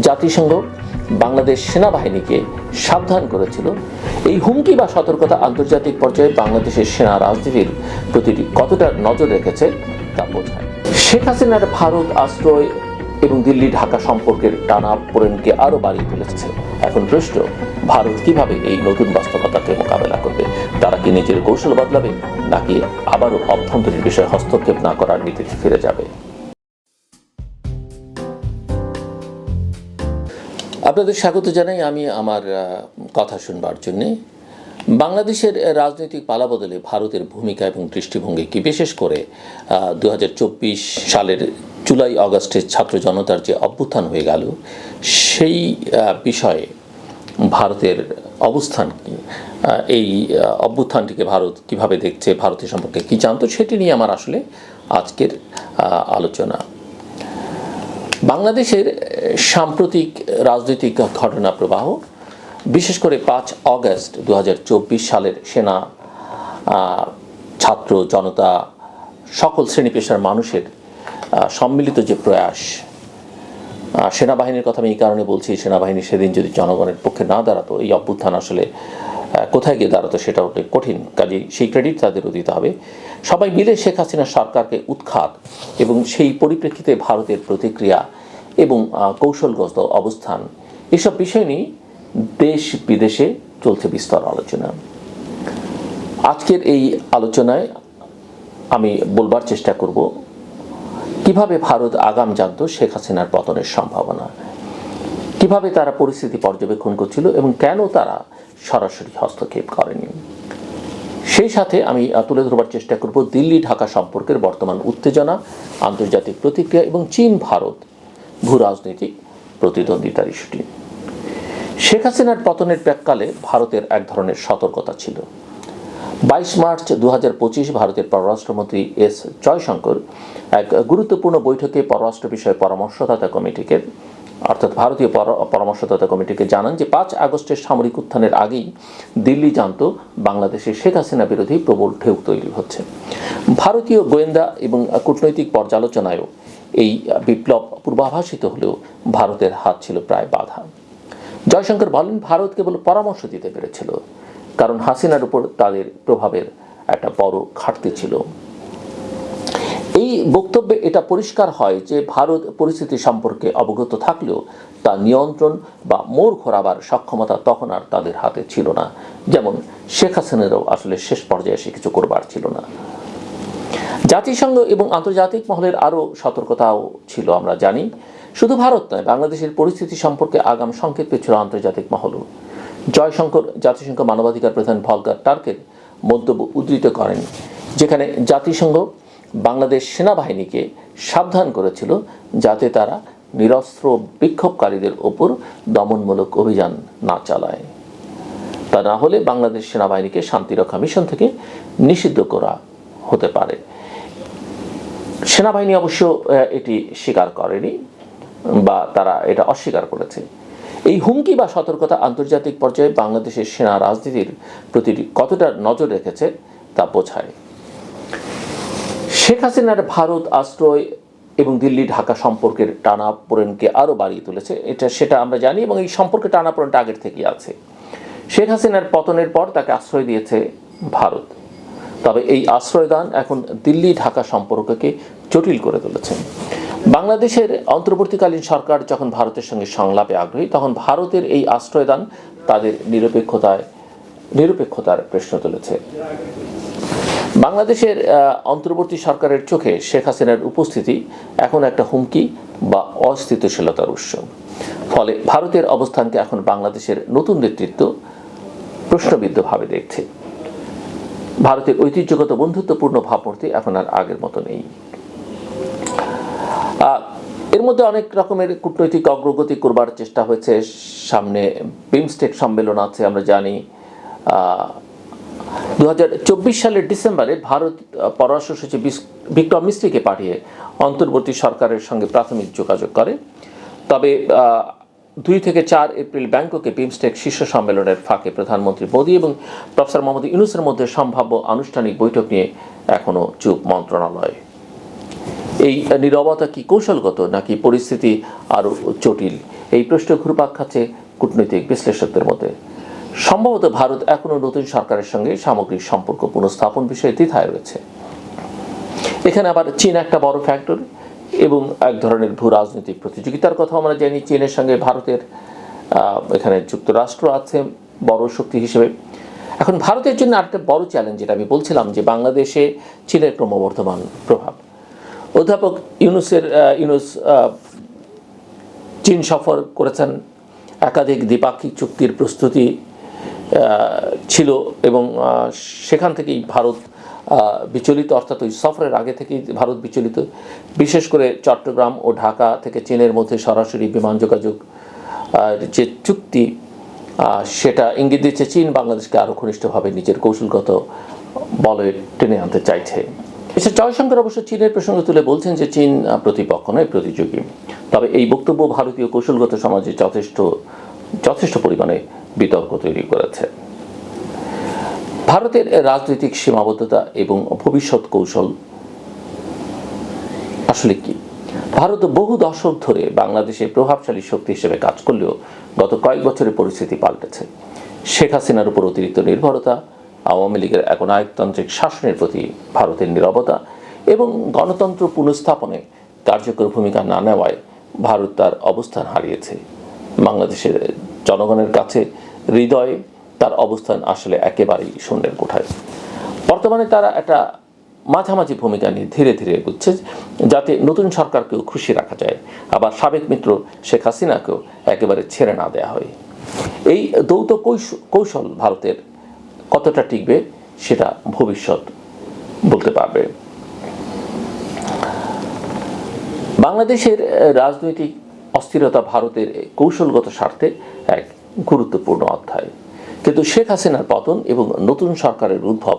জাতিসংঘ বাংলাদেশ সেনাবাহিনীকে সাবধান করেছিল। এই হুমকি বা সতর্কতা আন্তর্জাতিক পর্যায়ে বাংলাদেশের সেনা রাজনীতির প্রতি কতটা নজর রেখেছে তা বোঝায়। শেখ হাসিনার ভারত আশ্রয় এবং দিল্লি ঢাকা সম্পর্কের টানাপোড়েনকে আরও বাড়িয়ে তুলেছে। এখন প্রশ্ন, ভারত কিভাবে এই নতুন বাস্তবতাকে মোকাবেলা করবে? তারা কি নিজের কৌশল বদলাবে, নাকি আবারও অভ্যন্তরীণ বিষয়ে হস্তক্ষেপ না করার নীতিতে ফিরে যাবে? আপনাদের স্বাগত জানাই আমি আমার কথা শুনবার জন্যে। বাংলাদেশের রাজনৈতিক পালাবদলে ভারতের ভূমিকা এবং দৃষ্টিভঙ্গি কি, বিশেষ করে 2024 সালের জুলাই আগস্টের ছাত্র জনতার যে অভ্যুত্থান হয়ে গেল, সেই বিষয়ে ভারতের অবস্থান কি, এই অভ্যুত্থানটিকে ভারত কিভাবে দেখছে, ভারতের সম্পর্কে কি জানতো, সেটি নিয়ে আমার আসলে আজকের আলোচনা। বাংলাদেশের সাম্প্রতিক রাজনৈতিক ঘটনা প্রবাহ, বিশেষ করে 5 আগস্ট 2024 সালের সেনা, ছাত্র জনতা, সকল শ্রেণী পেশার মানুষের সম্মিলিত যে প্রয়াস, সেনাবাহিনীর কথা আমি এই কারণে বলছি, সেনাবাহিনী সেদিন যদি জনগণের পক্ষে না দাঁড়াতো, এই অভ্যুত্থান আসলে কোথায় গিয়ে দাঁড়াতো সেটা হতে কঠিন। কাজে সেই ক্রেডিট তাদেরও দিতে হবে। সবাই মিলে শেখ হাসিনা সরকারকে উৎখাত এবং সেই পরিপ্রেক্ষিতে ভারতের প্রতিক্রিয়া এবং কৌশলগত অবস্থান, এসব বিষয় নিয়ে দেশ বিদেশে চলছে বিস্তর আলোচনা। আজকের এই আলোচনায় আমি বলবার চেষ্টা করব কিভাবে ভারত আগাম জানত শেখ হাসিনার পতনের সম্ভাবনা, কিভাবে তারা পরিস্থিতি পর্যবেক্ষণ করছিল এবং কেন তারা সরাসরি হস্তক্ষেপ করেনি। সেই সাথে আমি তুলে ধরবার চেষ্টা করব দিল্লি ঢাকা সম্পর্কের বর্তমান উত্তেজনা, আন্তর্জাতিক প্রতিক্রিয়া এবং চীন ভারত ভূ রাজনৈতিক প্রতিদ্বন্দ্বিতার ইস্যুটি। শেখ হাসিনার পতনের প্রাক্কালে ভারতের এক ধরনের সতর্কতা ছিল। 22 মার্চ 2025 ভারতের পররাষ্ট্রমন্ত্রী এস জয়শঙ্কর এক গুরুত্বপূর্ণ বৈঠকে পররাষ্ট্র বিষয়ে পরামর্শদাতা কমিটিকে, অর্থাৎ ভারতীয় পরামর্শদাতা কমিটিকে জানান যে 5 আগস্টের সামরিক উত্থানের আগেই দিল্লি জানত বাংলাদেশে শেখ হাসিনা বিরোধী প্রবল ঢেউ তৈরি হচ্ছে। ভারতীয় গোয়েন্দা এবং কূটনৈতিক পর্যালোচনায়ও এই বিপ্লব পূর্বাভাসিত হলেও ভারতের হাত ছিল প্রায় বাঁধা। জয়শঙ্কর বলেন, ভারত কেবল পরামর্শ দিতে পেরেছিল, কারণ হাসিনার উপর তাদের প্রভাবের একটা বড় ঘাটতি ছিল। এই বক্তব্যে এটা পরিষ্কার হয় যে ভারত পরিস্থিতি সম্পর্কে অবগত থাকলেও তা নিয়ন্ত্রণ বা মোড় ঘোরাবার সক্ষমতা তখন আর তাদের হাতে ছিল না। যেমন শেখ হাসিনারও আসলে শেষ পর্যায়ে এসে কিছু করবার ছিল না। জাতিসংঘ এবং আন্তর্জাতিক মহলের আরও সতর্কতাও ছিল, আমরা জানি। শুধু ভারত নয়, বাংলাদেশের পরিস্থিতি সম্পর্কে আগাম সংকেত পেয়েছিল আন্তর্জাতিক মহলও। জয়শঙ্কর জাতিসংঘ মানবাধিকার প্রধান ভলকার টার্কের মন্তব্য উদ্ধৃত করেন, যেখানে জাতিসংঘ বাংলাদেশ সেনাবাহিনীকে সাবধান করেছিল যাতে তারা নিরস্ত্র বিক্ষোভকারীদের ওপর দমনমূলক অভিযান না চালায়। তা না হলে বাংলাদেশ সেনাবাহিনীকে শান্তিরক্ষা মিশন থেকে নিষিদ্ধ করা হতে পারে। সেনাবাহিনী অবশ্য এটি স্বীকার করেনি বা তারা এটা অস্বীকার করেছে। এই হুমকি বা সতর্কতা আন্তর্জাতিক পর্যায়ে বাংলাদেশের সেনা রাজনীতির প্রতি কতটা নজর রেখেছে তা বোঝায়। শেখ হাসিনার ভারত আশ্রয় এবং দিল্লি ঢাকা সম্পর্কের টানাপোড়েনকে আরও বাড়িয়ে তুলেছে, সেটা আমরা জানি, এবং এই সম্পর্কে টানাপোড়েনটা আগের থেকেই আছে। শেখ হাসিনার পতনের পর তাকে আশ্রয় দিয়েছে ভারত, তবে এই আশ্রয়দান এখন দিল্লি ঢাকা সম্পর্ককে জটিল করে তুলেছে। বাংলাদেশের অন্তর্বর্তীকালীন সরকার যখন ভারতের সঙ্গে সংলাপে আগ্রহী, তখন ভারতের এই আশ্রয়দান তাদের নিরপেক্ষতার প্রশ্ন তুলেছে। বাংলাদেশের অন্তর্বর্তী সরকারের চোখে শেখ হাসিনার উপস্থিতি এখন একটা হুমকি বা অস্থিতিশীলতার উৎস। ফলে ভারতের অবস্থানকে এখন বাংলাদেশের নতুন নেতৃত্ব প্রশ্নবিদ্ধভাবে দেখছে। ভারতের ঐতিহ্যগত বন্ধুত্বপূর্ণ ভাবমূর্তি এখন আর আগের মতো নেই। এর মধ্যে অনেক রকমের কূটনৈতিক অগ্রগতি করবার চেষ্টা হয়েছে। সামনে বিমস্টেক সম্মেলন আছে, আমরা জানি। 2024 সালের ডিসেম্বরে ভারত পররাষ্ট্র সচিব বিক্রম মিস্ত্রিকে পাঠিয়ে অন্তর্বর্তী সরকারের সঙ্গে প্রাথমিক যোগাযোগ করে। তবে 2 থেকে 4 এপ্রিল ব্যাংককে বিমস্টেক শীর্ষ সম্মেলনের ফাঁকে প্রধানমন্ত্রী মোদি এবং প্রফেসর মোহাম্মদ ইউনূসের মধ্যে সম্ভাব্য আনুষ্ঠানিক বৈঠক নিয়ে এখনও চুপ মন্ত্রণালয়। এই নীরবতা কি কৌশলগত নাকি পরিস্থিতি আরও জটিল, এই প্রশ্ন ঘুরপাক খাচ্ছে কূটনৈতিক বিশ্লেষকদের মধ্যে। সম্ভবত ভারত এখনও নতুন সরকারের সঙ্গে সামগ্রিক সম্পর্ক পুনঃস্থাপন বিষয়ে দ্বিধায় রয়েছে। এখানে আবার চীন একটা বড় ফ্যাক্টর এবং এক ধরনের ভূ রাজনৈতিক প্রতিযোগিতার কথা আমরা জানি। চীনের সঙ্গে ভারতের এখানে যুক্তরাষ্ট্র আছে বড় শক্তি হিসেবে। এখন ভারতের জন্য আরেকটা বড় চ্যালেঞ্জ, যেটা আমি বলছিলাম যে বাংলাদেশে চীনের ক্রমবর্ধমান প্রভাব। অধ্যাপক ইউনুস চীন সফর করেছেন, একাধিক দ্বিপাক্ষিক চুক্তির প্রস্তুতি ছিল এবং সেখান থেকেই ভারত বিচলিত, অর্থাৎ ওই সফরের আগে থেকেই ভারত বিচলিত। বিশেষ করে চট্টগ্রাম ও ঢাকা থেকে চীনের মধ্যে সরাসরি বিমান যোগাযোগ যে চুক্তি, সেটা ইঙ্গিত দিচ্ছে চীন বাংলাদেশকে আরও ঘনিষ্ঠভাবে নিজের কৌশলগত বলে টেনে আনতে চাইছে। মিস্টার জয়শঙ্কর অবশ্য চীনের প্রসঙ্গ তুলে বলছেন যে চীন প্রতিপক্ষ নয়, প্রতিযোগী। তবে এই বক্তব্য ভারতীয় কৌশলগত সমাজে যথেষ্ট পরিমাণে বিতর্ক তৈরি করেছে। ভারতের রাজনৈতিক সীমাবদ্ধতা এবং ভবিষ্যৎ কৌশল আসলে কি? ভারত বহু দশক ধরে বাংলাদেশে প্রভাবশালী শক্তি হিসেবে কাজ করলেও গত কয়েক বছরে পরিস্থিতি পাল্টেছে। শেখ হাসিনার উপর অতিরিক্ত নির্ভরতা, আওয়ামী লীগের একনায়কতান্ত্রিক শাসনের প্রতি ভারতের নীরবতা এবং গণতন্ত্র পুনঃস্থাপনে কার্যকর ভূমিকা না নেওয়ায় ভারত তার অবস্থান হারিয়েছে। বাংলাদেশের জনগণের কাছে হৃদয়ে তার অবস্থান আসলে একেবারেই শূন্যের কোঠায়। বর্তমানে তারা একটা মাঝামাঝি ভূমিকা নিয়ে ধীরে ধীরে এগোচ্ছে, যাতে নতুন সরকারকেও খুশি রাখা যায়, আবার সাবেক মিত্র শেখ হাসিনাকেও একেবারে ছেড়ে না দেওয়া হয়। এই দ্বৈত কৌশল ভারতের কতটা টিকবে সেটা ভবিষ্যৎ বলতে পারবে। বাংলাদেশের রাজনৈতিক অস্থিরতা ভারতের কৌশলগত স্বার্থে এক গুরুত্বপূর্ণ অধ্যায়, কিন্তু শেখ হাসিনার পতন এবং নতুন সরকারের উদ্ভব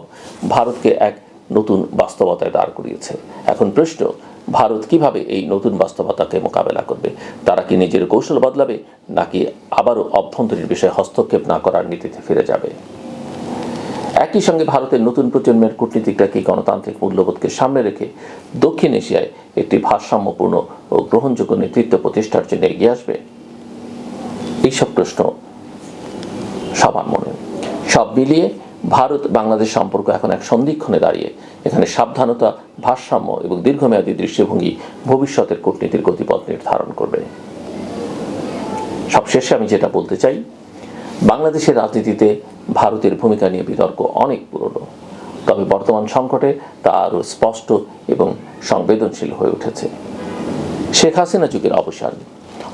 ভারতকে এক নতুন বাস্তবতায় দাঁড় করিয়েছে। এখন প্রশ্ন, ভারত কিভাবে এই নতুন বাস্তবতাকে মোকাবেলা করবে? তারা কি নিজের কৌশল বদলাবে, নাকি আবারও অভ্যন্তরীণ বিষয়ে হস্তক্ষেপ না করার নীতিতে ফিরে যাবে? একই সঙ্গে ভারতের নতুন প্রজন্মের কূটনীতিকরা কি গণতান্ত্রিক মূল্যবোধকে সামনে রেখে দক্ষিণ এশিয়ায় একটি ভারসাম্যপূর্ণ ও গ্রহণযোগ্য নেতৃত্ব প্রতিষ্ঠার জন্য এগিয়ে আসবে? এইসব প্রশ্ন সবার মনে। সব মিলিয়ে ভারত বাংলাদেশ সম্পর্ক এখন এক সন্ধিক্ষণে দাঁড়িয়ে। এখানে সাবধানতা, ভারসাম্য এবং দীর্ঘমেয়াদী দৃষ্টিভঙ্গি ভবিষ্যতের কূটনীতির গতিপথ নির্ধারণ করবে। সবশেষে আমি যেটা বলতে চাই, বাংলাদেশের রাজনীতিতে ভারতের ভূমিকা নিয়ে বিতর্ক অনেক পুরনো, তবে বর্তমান সংকটে তা আরও স্পষ্ট এবং সংবেদনশীল হয়ে উঠেছে। শেখ হাসিনা যুগের অবসান,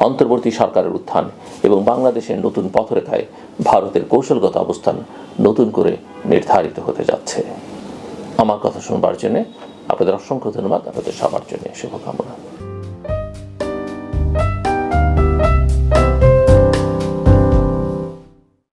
অন্তর্বর্তী সরকারের উত্থান এবং বাংলাদেশের নতুন পথরেখায় ভারতের কৌশলগত অবস্থান নতুন করে নির্ধারিত হতে যাচ্ছে। আমার কথা শুনবার জন্য আপনাদের অসংখ্য ধন্যবাদ। আপনাদের সবার জন্য শুভকামনা।